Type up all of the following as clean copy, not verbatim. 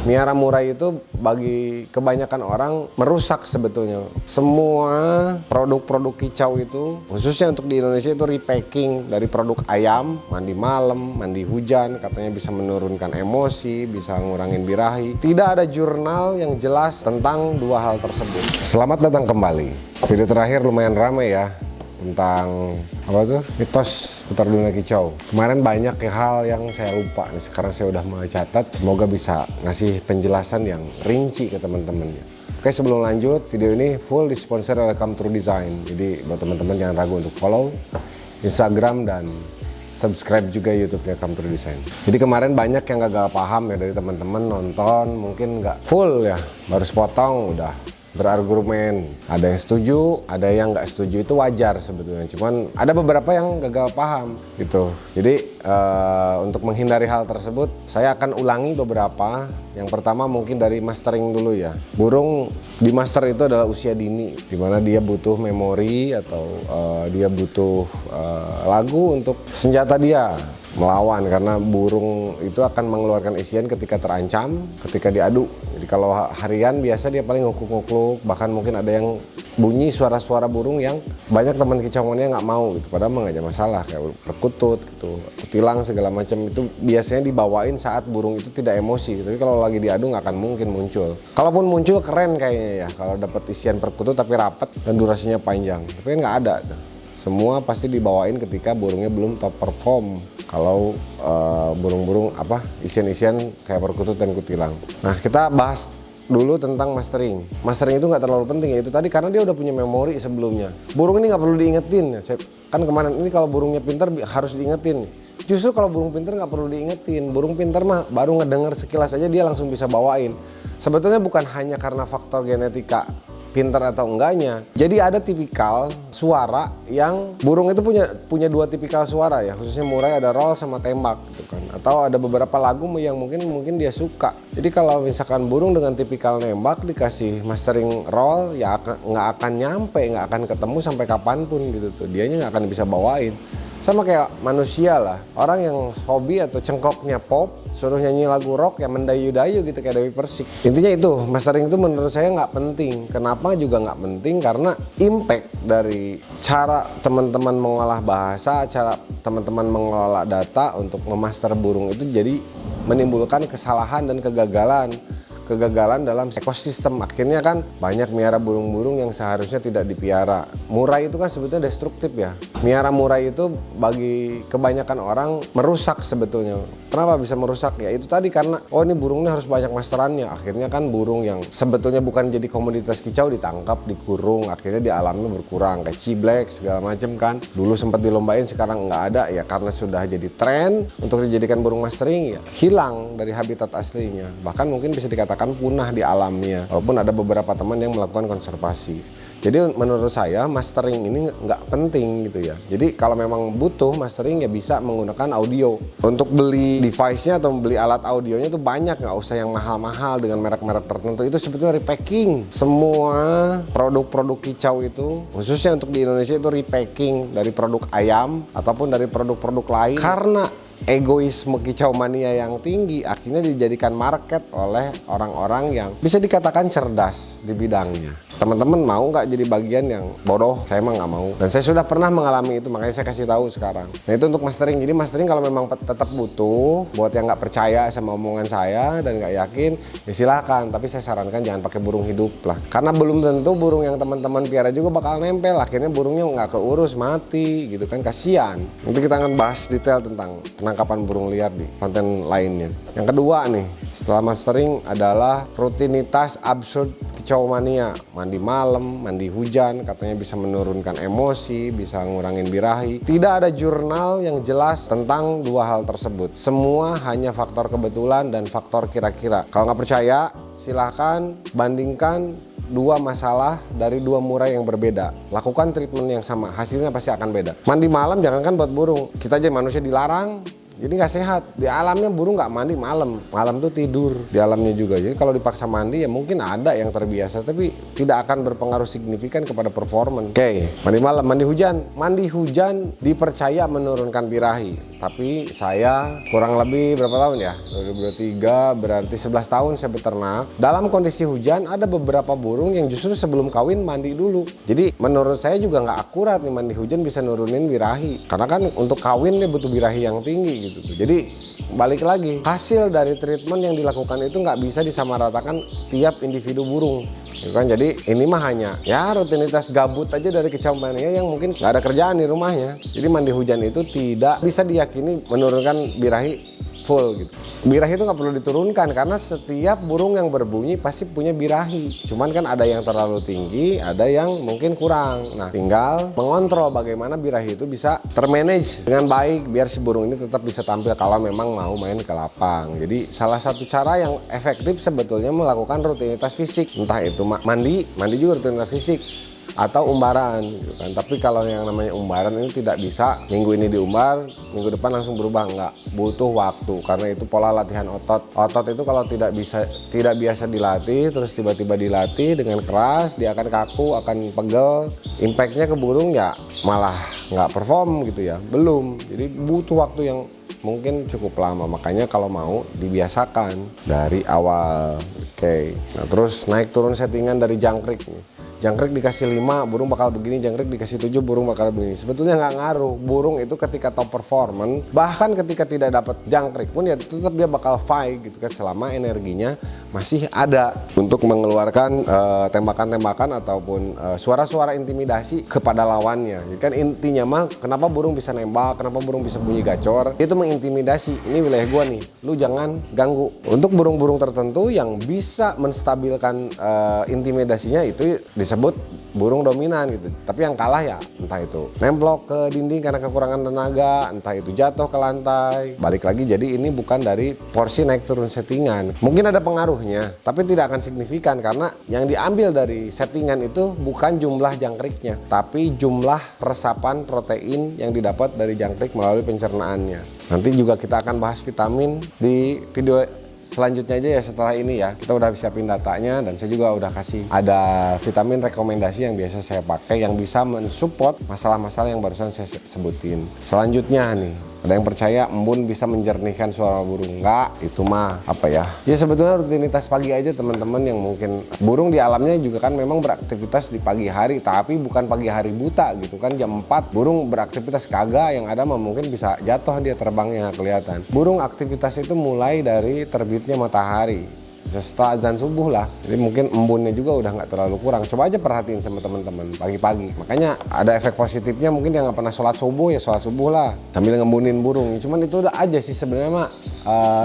Miara murai itu bagi kebanyakan orang merusak sebetulnya. Semua produk-produk kicau itu, khususnya untuk di Indonesia itu repacking dari produk ayam, mandi malam, mandi hujan, katanya bisa menurunkan emosi, bisa ngurangin birahi. Tidak ada jurnal yang jelas tentang dua hal tersebut. Selamat datang kembali. Video terakhir lumayan ramai ya, tentang apa tuh, mitos putar dunia kicau. Kemarin banyak hal yang saya lupa nih, sekarang saya udah mulai catat. Semoga bisa ngasih penjelasan yang rinci ke teman-temannya. Oke, sebelum lanjut, video ini full disponsori oleh Come True Design. Jadi buat teman-teman jangan ragu untuk follow Instagram dan subscribe juga YouTube-nya Come True Design. Jadi kemarin banyak yang gagal paham ya dari teman-teman nonton, mungkin nggak full ya, baru sepotong udah berargumen. Ada yang setuju, ada yang nggak setuju, itu wajar sebetulnya. Cuman ada beberapa yang gagal paham gitu. Jadi untuk menghindari hal tersebut, saya akan ulangi beberapa. Yang pertama mungkin dari mastering dulu ya. Burung di master itu adalah usia dini, dimana dia butuh memori atau dia butuh lagu untuk senjata dia melawan, karena burung itu akan mengeluarkan isian ketika terancam, ketika diadu. Jadi kalau harian biasa dia paling ngukuk-ngukuk, bahkan mungkin ada yang bunyi suara-suara burung yang banyak teman kicauannya nggak mau gitu, padahal nggak ada masalah, kayak perkutut gitu, kutilang segala macam itu biasanya dibawain saat burung itu tidak emosi. Tapi kalau lagi diadu nggak akan mungkin muncul. Kalaupun muncul keren kayaknya ya, kalau dapat isian perkutut tapi rapat dan durasinya panjang. Tapi nggak ada tuh. Semua pasti dibawain ketika burungnya belum top perform. Kalau burung-burung isian-isian kayak perkutut dan kutilang. Nah, kita bahas dulu tentang mastering. Mastering itu nggak terlalu penting ya, itu tadi karena dia udah punya memori sebelumnya. Burung ini nggak perlu diingetin. Kan kemarin ini kalau burungnya pintar harus diingetin. Justru kalau burung pintar nggak perlu diingetin. Burung pintar mah baru ngedenger sekilas aja dia langsung bisa bawain. Sebetulnya bukan hanya karena faktor genetika pintar atau enggaknya. Jadi ada tipikal suara yang burung itu punya dua tipikal suara ya, khususnya murai ada roll sama tembak gitu kan. Atau ada beberapa lagu yang mungkin dia suka. Jadi kalau misalkan burung dengan tipikal nembak dikasih mastering roll ya nggak akan nyampe, nggak akan ketemu sampai kapanpun gitu tuh. Dianya nggak akan bisa bawain. Sama kayak manusia lah, orang yang hobi atau cengkoknya pop, suruh nyanyi lagu rock yang mendayu-dayu gitu kayak Dewi Persik. Intinya itu, mastering itu menurut saya nggak penting. Kenapa juga nggak penting? Karena impact dari cara teman-teman mengolah bahasa, cara teman-teman mengelola data untuk memaster burung itu jadi menimbulkan kesalahan dan kegagalan dalam ekosistem. Akhirnya kan banyak miara burung-burung yang seharusnya tidak dipiara. Murai itu kan sebetulnya destruktif ya. Miara murai itu bagi kebanyakan orang merusak sebetulnya. Kenapa bisa merusak? Ya itu tadi karena ini burungnya harus banyak masterannya. Akhirnya kan burung yang sebetulnya bukan jadi komoditas kicau ditangkap, dikurung, akhirnya di alamnya berkurang. Kayak ciblek segala macam kan. Dulu sempat dilombain, sekarang nggak ada ya karena sudah jadi tren untuk dijadikan burung mastering ya. Hilang dari habitat aslinya. Bahkan mungkin bisa dikatakan punah di alamnya, walaupun ada beberapa teman yang melakukan konservasi. Jadi menurut saya mastering ini nggak penting gitu ya. Jadi kalau memang butuh mastering ya bisa menggunakan audio. Untuk beli device-nya atau beli alat audionya itu banyak, nggak usah yang mahal-mahal dengan merek-merek tertentu. Itu sebetulnya repacking. Semua produk-produk kicau itu, khususnya untuk di Indonesia itu repacking dari produk ayam ataupun dari produk-produk lain. Karena egoisme kicau mania yang tinggi akhirnya dijadikan market oleh orang-orang yang bisa dikatakan cerdas di bidangnya. Teman-teman mau nggak jadi bagian yang bodoh? Saya emang nggak mau. Dan saya sudah pernah mengalami itu, makanya saya kasih tahu sekarang. Nah itu untuk mastering. Jadi mastering kalau memang tetap butuh, buat yang nggak percaya sama omongan saya dan nggak yakin, ya silahkan. Tapi saya sarankan jangan pakai burung hidup lah. Karena belum tentu burung yang teman-teman piara juga bakal nempel. Akhirnya burungnya nggak keurus, mati gitu kan, kasihan. Nanti kita akan bahas detail tentang penangkapan burung liar di konten lainnya. Yang kedua nih, setelah mastering adalah rutinitas absurd kicau mania. Mandi malam, mandi hujan, katanya bisa menurunkan emosi, bisa ngurangin birahi. Tidak ada jurnal yang jelas tentang dua hal tersebut. Semua hanya faktor kebetulan dan faktor kira-kira. Kalau nggak percaya, silahkan bandingkan dua masalah dari dua murai yang berbeda. Lakukan treatment yang sama, hasilnya pasti akan beda. Mandi malam jangankan buat burung, kita aja manusia dilarang. Jadi nggak sehat. Di alamnya burung nggak mandi malam. Malam tuh tidur di alamnya juga. Jadi kalau dipaksa mandi ya mungkin ada yang terbiasa, tapi tidak akan berpengaruh signifikan kepada performance. Oke, mandi malam, mandi hujan. Mandi hujan dipercaya menurunkan birahi. tapi saya kurang lebih berapa tahun ya? 2023 berarti 11 tahun saya beternak. Dalam kondisi hujan ada beberapa burung yang justru sebelum kawin mandi dulu. Jadi menurut saya juga nggak akurat nih mandi hujan bisa nurunin birahi. Karena kan untuk kawin dia butuh birahi yang tinggi gitu tuh. Jadi balik lagi, hasil dari treatment yang dilakukan itu nggak bisa disamaratakan tiap individu burung. Gitu kan? Jadi ini mah hanya ya rutinitas gabut aja dari kecampannya yang mungkin nggak ada kerjaan di rumahnya. Jadi mandi hujan itu tidak bisa diyakini menurunkan birahi full gitu. Birahi itu nggak perlu diturunkan karena setiap burung yang berbunyi pasti punya birahi. Cuman kan ada yang terlalu tinggi, ada yang mungkin kurang. Nah, tinggal mengontrol bagaimana birahi itu bisa termanage dengan baik biar si burung ini tetap bisa tampil kalau memang mau main ke lapang. Jadi salah satu cara yang efektif sebetulnya melakukan rutinitas fisik. Entah itu mandi juga rutinitas fisik. Atau umbaran gitu kan. Tapi kalau yang namanya umbaran ini tidak bisa minggu ini diumbar, minggu depan langsung berubah, enggak, butuh waktu karena itu pola latihan otot. Otot itu kalau tidak biasa dilatih terus tiba-tiba dilatih dengan keras, dia akan kaku, akan pegel, impactnya ke burung ya malah nggak perform gitu ya, belum. Jadi butuh waktu yang mungkin cukup lama, makanya kalau mau dibiasakan dari awal. Oke. Nah, terus naik turun settingan dari jangkrik nih. Jangkrik dikasih 5, burung bakal begini, jangkrik dikasih 7, burung bakal begini. Sebetulnya nggak ngaruh, burung itu ketika top performance, bahkan ketika tidak dapat jangkrik pun ya tetap dia bakal fight gitu kan, selama energinya masih ada untuk mengeluarkan tembakan-tembakan ataupun suara-suara intimidasi kepada lawannya. Jadi kan intinya mah kenapa burung bisa nembak, kenapa burung bisa bunyi gacor, itu mengintimidasi, ini wilayah gua nih, lu jangan ganggu. Untuk burung-burung tertentu yang bisa menstabilkan intimidasinya itu disebut burung dominan gitu. Tapi yang kalah ya entah itu nemplok ke dinding karena kekurangan tenaga, entah itu jatuh ke lantai. Balik lagi, jadi ini bukan dari porsi naik turun settingan. Mungkin ada pengaruhnya, tapi tidak akan signifikan karena yang diambil dari settingan itu bukan jumlah jangkriknya, tapi jumlah resapan protein yang didapat dari jangkrik melalui pencernaannya. Nanti juga kita akan bahas vitamin di video selanjutnya aja ya, setelah ini ya. Kita udah siapin datanya dan saya juga udah kasih ada vitamin rekomendasi yang biasa saya pakai yang bisa mensupport masalah-masalah yang barusan saya sebutin. Selanjutnya nih, ada yang percaya embun bisa menjernihkan suara burung. Enggak, itu mah apa ya? Ya sebetulnya rutinitas pagi aja teman-teman, yang mungkin burung di alamnya juga kan memang beraktivitas di pagi hari, tapi bukan pagi hari buta gitu kan. Jam 4 burung beraktivitas kagak, yang ada mah mungkin bisa jatuh dia terbangnya nggak kelihatan. Burung aktivitas itu mulai dari terbitnya matahari setelah azan subuh lah. Jadi mungkin embunnya juga udah nggak terlalu kurang. Coba aja perhatiin sama teman-teman pagi-pagi. Makanya ada efek positifnya, mungkin yang nggak pernah sholat subuh ya sholat subuh lah sambil ngembunin burung. Cuman itu udah aja sih sebenarnya mah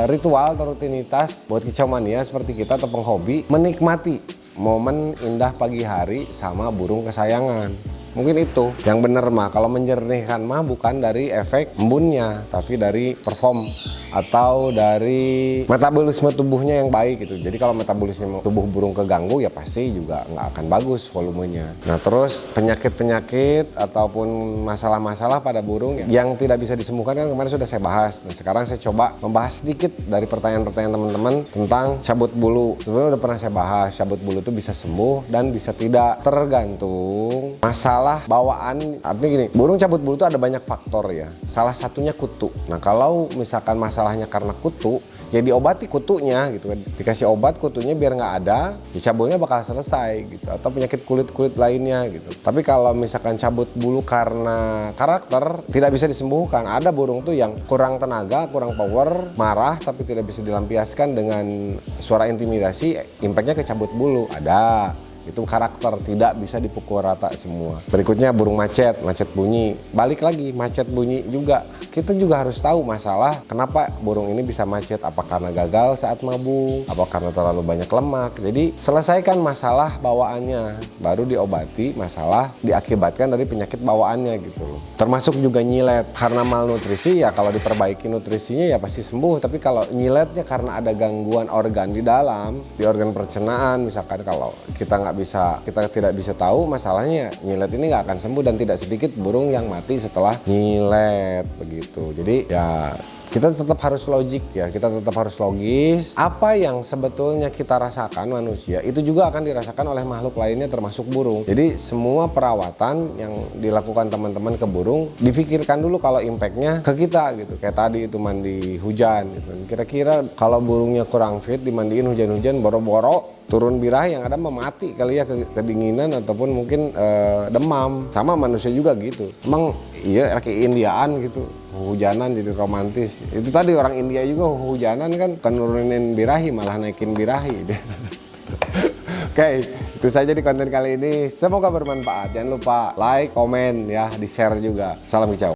ritual atau rutinitas buat kicau mania seperti kita atau penghobi menikmati momen indah pagi hari sama burung kesayangan. Mungkin itu yang bener mah, kalau menjernihkan mah bukan dari efek embunnya, tapi dari perform atau dari metabolisme tubuhnya yang baik gitu. Jadi kalau metabolisme tubuh burung keganggu ya pasti juga nggak akan bagus volumenya. Nah terus penyakit-penyakit ataupun masalah-masalah pada burung yang tidak bisa disembuhkan kan kemarin sudah saya bahas. Nah sekarang saya coba membahas sedikit dari pertanyaan-pertanyaan teman-teman tentang cabut bulu. Sebenarnya udah pernah saya bahas, cabut bulu itu bisa sembuh dan bisa tidak, tergantung masalah bawaan. Artinya gini, burung cabut bulu itu ada banyak faktor ya. Salah satunya kutu. Nah kalau misalkan masalahnya karena kutu, ya diobati kutunya gitu kan. Dikasih obat kutunya biar nggak ada, ya cabulnya bakal selesai gitu. Atau penyakit kulit-kulit lainnya gitu. Tapi kalau misalkan cabut bulu karena karakter, tidak bisa disembuhkan. Ada burung tuh yang kurang tenaga, kurang power, marah tapi tidak bisa dilampiaskan dengan suara intimidasi, impactnya ke cabut bulu. Ada. Itu karakter, tidak bisa dipukul rata semua. Berikutnya burung macet bunyi. Balik lagi, macet bunyi juga. Kita juga harus tahu masalah kenapa burung ini bisa macet. Apa karena gagal saat mabung? Apa karena terlalu banyak lemak? Jadi selesaikan masalah bawaannya, baru diobati masalah diakibatkan dari penyakit bawaannya gitu loh. Termasuk juga nyilet. Karena malnutrisi ya kalau diperbaiki nutrisinya ya pasti sembuh. Tapi kalau nyiletnya karena ada gangguan organ di dalam, di organ pencernaan misalkan, kalau kita tidak bisa tahu masalahnya, nyilet ini nggak akan sembuh dan tidak sedikit burung yang mati setelah nyilet begitu. Jadi ya kita tetap harus logik ya, kita tetap harus logis. Apa yang sebetulnya kita rasakan manusia, itu juga akan dirasakan oleh makhluk lainnya termasuk burung. Jadi semua perawatan yang dilakukan teman-teman ke burung, difikirkan dulu kalau impactnya ke kita gitu. Kayak tadi itu mandi hujan gitu. Kira-kira kalau burungnya kurang fit, dimandiin hujan-hujan, boro-boro turun birahi, yang ada memati kali ya, kedinginan ataupun mungkin demam. Sama manusia juga gitu. Emang iya kayak Indiaan gitu, hujanan jadi romantis. Itu tadi orang India juga hujanan kan, bukan nurunin birahi malah naikin birahi. Oke, itu saja di konten kali ini. Semoga bermanfaat. Jangan lupa like, komen ya, di share juga. Salam hijau.